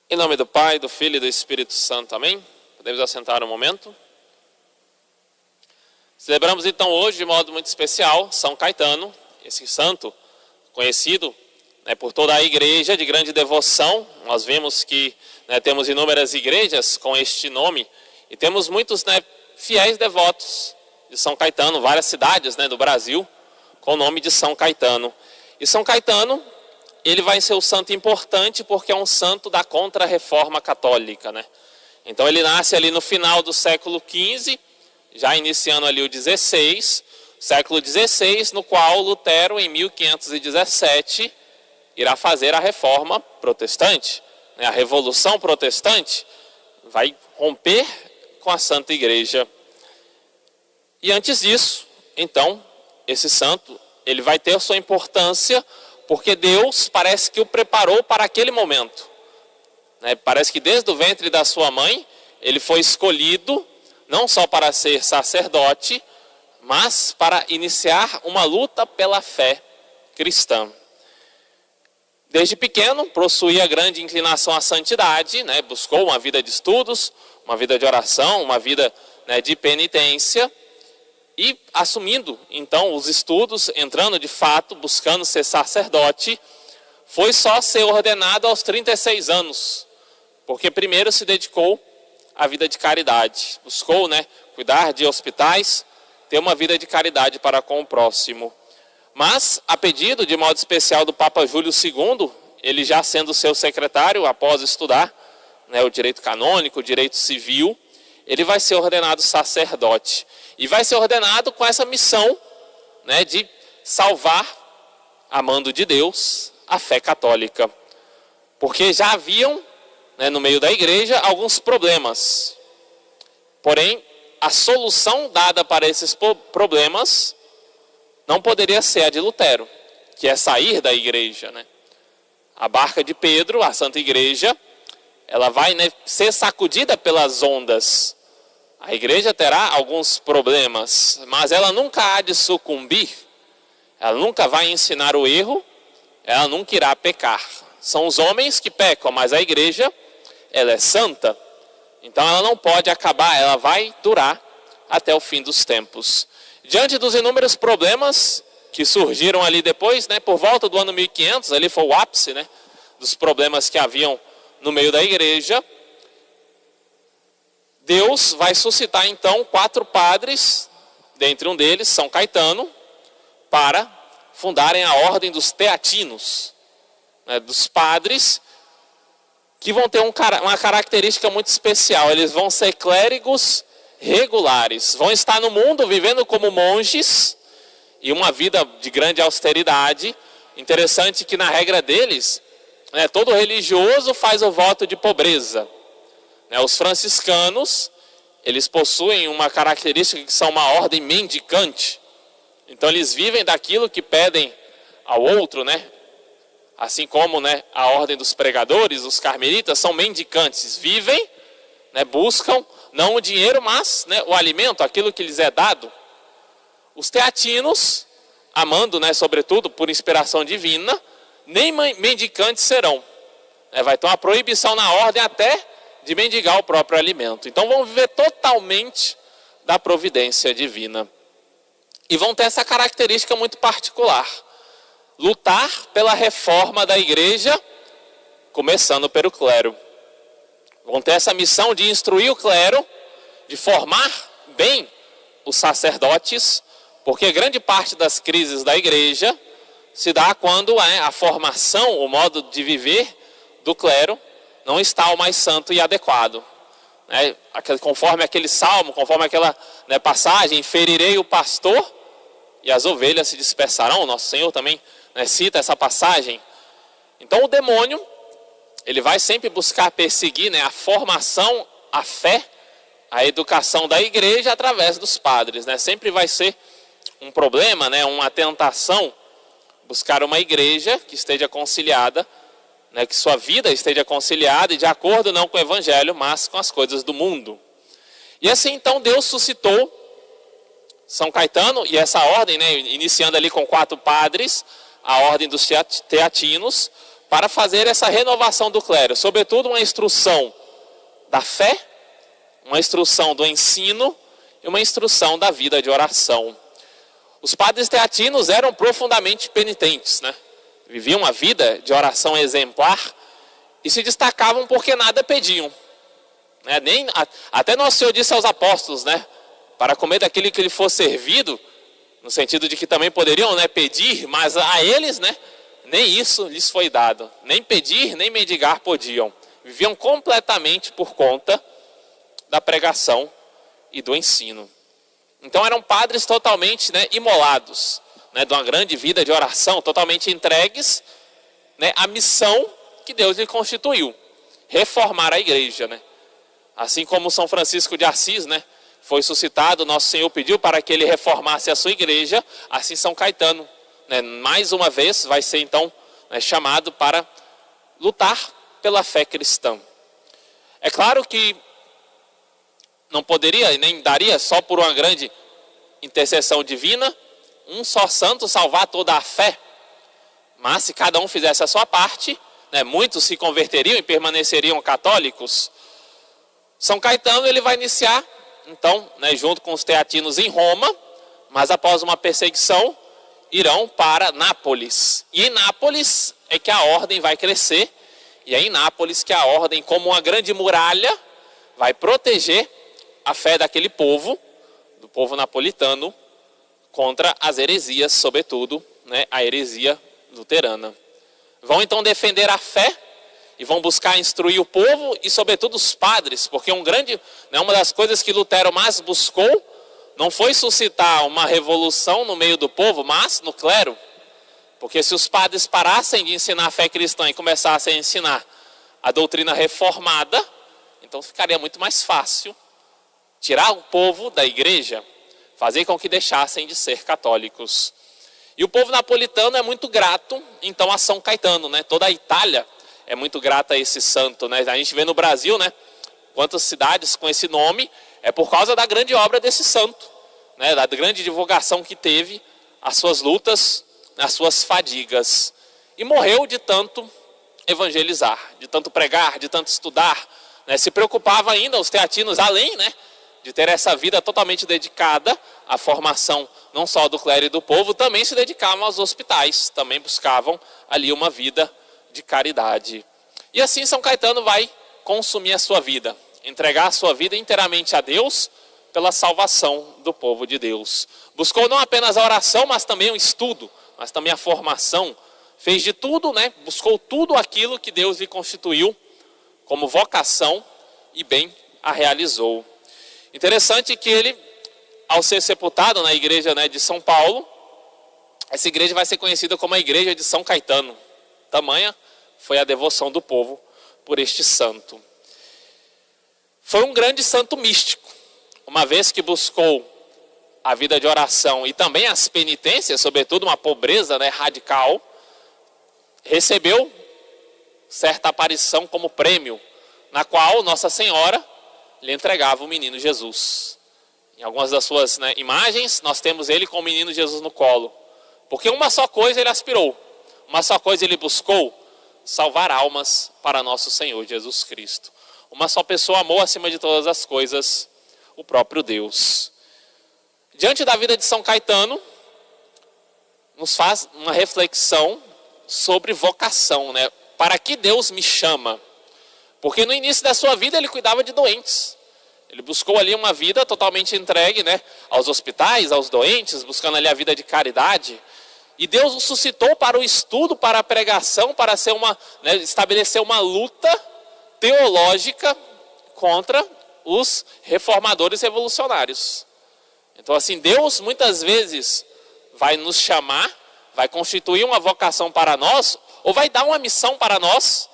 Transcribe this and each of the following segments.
Em nome do Pai, do Filho e do Espírito Santo. Amém? Podemos assentar um momento. Celebramos então hoje de modo muito especial São Caetano, esse santo conhecido por toda a igreja de grande devoção. Nós vemos que temos inúmeras igrejas com este nome e temos muitos fiéis devotos de São Caetano, várias cidades do Brasil com o nome de São Caetano. E São Caetano, ele vai ser um santo importante porque é um santo da Contra-Reforma Católica, Então ele nasce ali no final do século XV, já iniciando ali o XVI, século XVI, no qual Lutero, em 1517, irá fazer a Reforma Protestante. A Revolução Protestante vai romper com a Santa Igreja. E antes disso, então, esse santo, ele vai ter sua importância porque Deus parece que o preparou para aquele momento. Parece que desde o ventre da sua mãe, ele foi escolhido não só para ser sacerdote, mas para iniciar uma luta pela fé cristã. Desde pequeno, possuía grande inclinação à santidade, buscou uma vida de estudos, uma vida de oração, uma vida de penitência. E assumindo então os estudos, entrando de fato, buscando ser sacerdote, foi só ser ordenado aos 36 anos, porque primeiro se dedicou à vida de caridade, buscou cuidar de hospitais, ter uma vida de caridade para com o próximo. Mas, a pedido de modo especial do Papa Júlio II, ele já sendo seu secretário após estudar o direito canônico, o direito civil, ele vai ser ordenado sacerdote. E vai ser ordenado com essa missão de salvar, amando de Deus, a fé católica. Porque já haviam, no meio da igreja, alguns problemas. Porém, a solução dada para esses problemas não poderia ser a de Lutero, que é sair da igreja. A barca de Pedro, a Santa Igreja, ela vai ser sacudida pelas ondas. A igreja terá alguns problemas, mas ela nunca há de sucumbir, ela nunca vai ensinar o erro, ela nunca irá pecar. São os homens que pecam, mas a igreja, ela é santa, então ela não pode acabar, ela vai durar até o fim dos tempos. Diante dos inúmeros problemas que surgiram ali depois, por volta do ano 1500, ali foi o ápice dos problemas que haviam no meio da igreja, Deus vai suscitar então 4 padres, dentre um deles, São Caetano, para fundarem a ordem dos teatinos, dos padres, que vão ter uma característica muito especial. Eles vão ser clérigos regulares, vão estar no mundo vivendo como monges, e uma vida de grande austeridade. Interessante que na regra deles, todo religioso faz o voto de pobreza. Os franciscanos, eles possuem uma característica que são uma ordem mendicante. Então eles vivem daquilo que pedem ao outro, Assim como a ordem dos pregadores, os carmelitas, são mendicantes. Vivem, buscam não o dinheiro, mas o alimento, aquilo que lhes é dado. Os teatinos, amando, sobretudo por inspiração divina, nem mendicantes serão. Vai ter uma proibição na ordem até de mendigar o próprio alimento. Então vão viver totalmente da providência divina. E vão ter essa característica muito particular. Lutar pela reforma da igreja, começando pelo clero. Vão ter essa missão de instruir o clero, de formar bem os sacerdotes, porque grande parte das crises da igreja se dá quando a formação, o modo de viver do clero, não está o mais santo e adequado. Conforme aquele salmo, conforme aquela passagem, ferirei o pastor e as ovelhas se dispersarão. Nosso Senhor também cita essa passagem. Então o demônio, ele vai sempre buscar perseguir a formação, a fé, a educação da igreja através dos padres. Sempre vai ser um problema, uma tentação, buscar uma igreja que esteja conciliada, que sua vida esteja conciliada e de acordo não com o evangelho, mas com as coisas do mundo. E assim então Deus suscitou São Caetano e essa ordem, iniciando ali com 4 padres, a ordem dos teatinos, para fazer essa renovação do clero, sobretudo uma instrução da fé, uma instrução do ensino e uma instrução da vida de oração. Os padres teatinos eram profundamente penitentes, né? Viviam uma vida de oração exemplar e se destacavam porque nada pediam. Né? Até Nosso Senhor disse aos apóstolos, né? Para comer daquilo que lhe for servido, no sentido de que também poderiam, né, pedir, mas a eles, né, nem isso lhes foi dado. Nem pedir, nem mendigar podiam. Viviam completamente por conta da pregação e do ensino. Então eram padres totalmente, né, imolados, né, de uma grande vida de oração, totalmente entregues, né, à missão que Deus lhe constituiu, reformar a igreja. Né? Assim como São Francisco de Assis, né, foi suscitado, Nosso Senhor pediu para que ele reformasse a sua igreja, assim São Caetano, né, mais uma vez vai ser então, né, chamado para lutar pela fé cristã. É claro que não poderia e nem daria só por uma grande intercessão divina, um só santo salvar toda a fé. Mas se cada um fizesse a sua parte, né, muitos se converteriam e permaneceriam católicos. São Caetano ele vai iniciar, então, né, junto com os teatinos em Roma, mas após uma perseguição, irão para Nápoles. E em Nápoles é que a ordem vai crescer, e é em Nápoles que a ordem, como uma grande muralha, vai proteger a fé daquele povo, do povo napolitano, contra as heresias, sobretudo, né, a heresia luterana. Vão então defender a fé e vão buscar instruir o povo e sobretudo os padres, porque uma das coisas que Lutero mais buscou não foi suscitar uma revolução no meio do povo, mas no clero. Porque se os padres parassem de ensinar a fé cristã e começassem a ensinar a doutrina reformada, então ficaria muito mais fácil tirar o povo da igreja, fazer com que deixassem de ser católicos. E o povo napolitano é muito grato, então, a São Caetano, né? Toda a Itália é muito grata a esse santo, né? A gente vê no Brasil, né, quantas cidades com esse nome, é por causa da grande obra desse santo, né? Da grande divulgação que teve, as suas lutas, as suas fadigas. E morreu de tanto evangelizar, de tanto pregar, de tanto estudar, né? Se preocupava ainda, os teatinos, além, né, de ter essa vida totalmente dedicada à formação não só do clero e do povo, também se dedicavam aos hospitais, também buscavam ali uma vida de caridade. E assim São Caetano vai consumir a sua vida, entregar a sua vida inteiramente a Deus pela salvação do povo de Deus. Buscou não apenas a oração, mas também o estudo, mas também a formação. Fez de tudo, né? Buscou tudo aquilo que Deus lhe constituiu como vocação e bem a realizou. Interessante que ele, ao ser sepultado na igreja, né, de São Paulo, essa igreja vai ser conhecida como a igreja de São Caetano. Tamanha foi a devoção do povo por este santo. Foi um grande santo místico, uma vez que buscou a vida de oração e também as penitências, sobretudo uma pobreza, né, radical, recebeu certa aparição como prêmio, na qual Nossa Senhora lhe entregava o menino Jesus. Em algumas das suas, né, imagens, nós temos ele com o menino Jesus no colo. Porque uma só coisa ele aspirou, uma só coisa ele buscou: salvar almas para nosso Senhor Jesus Cristo. Uma só pessoa amou acima de todas as coisas o próprio Deus. Diante da vida de São Caetano, nos faz uma reflexão sobre vocação, né? Para que Deus me chama? Porque no início da sua vida ele cuidava de doentes. Ele buscou ali uma vida totalmente entregue, né, aos hospitais, aos doentes, buscando ali a vida de caridade. E Deus o suscitou para o estudo, para a pregação, para ser estabelecer uma luta teológica contra os reformadores revolucionários. Então, assim, Deus muitas vezes vai nos chamar, vai constituir uma vocação para nós, ou vai dar uma missão para nós,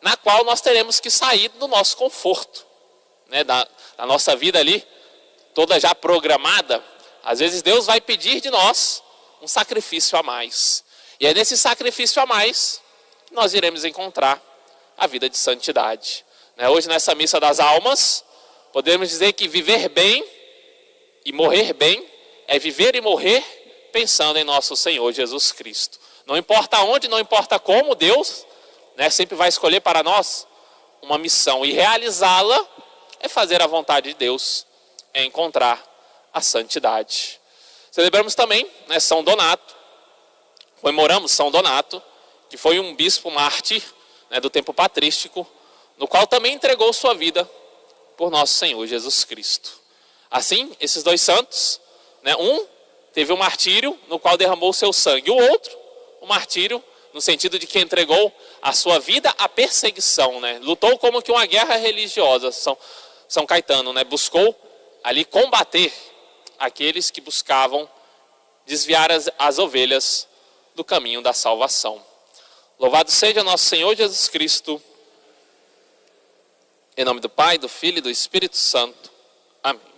na qual nós teremos que sair do nosso conforto, né, da nossa vida ali, toda já programada. Às vezes Deus vai pedir de nós um sacrifício a mais. E é nesse sacrifício a mais que nós iremos encontrar a vida de santidade. Hoje, nessa missa das almas, podemos dizer que viver bem e morrer bem é viver e morrer pensando em nosso Senhor Jesus Cristo. Não importa onde, não importa como, Deus, né, sempre vai escolher para nós uma missão. E realizá-la é fazer a vontade de Deus, é encontrar a santidade. Celebramos também, né, São Donato. Comemoramos São Donato, que foi um bispo mártir, né, do tempo patrístico, no qual também entregou sua vida por nosso Senhor Jesus Cristo. Assim, esses dois santos, né, um teve um martírio no qual derramou seu sangue, o outro, um martírio no sentido de que entregou a sua vida à perseguição, né, lutou como que uma guerra religiosa. São Caetano, né, buscou ali combater aqueles que buscavam desviar as ovelhas do caminho da salvação. Louvado seja nosso Senhor Jesus Cristo. Em nome do Pai, do Filho e do Espírito Santo. Amém.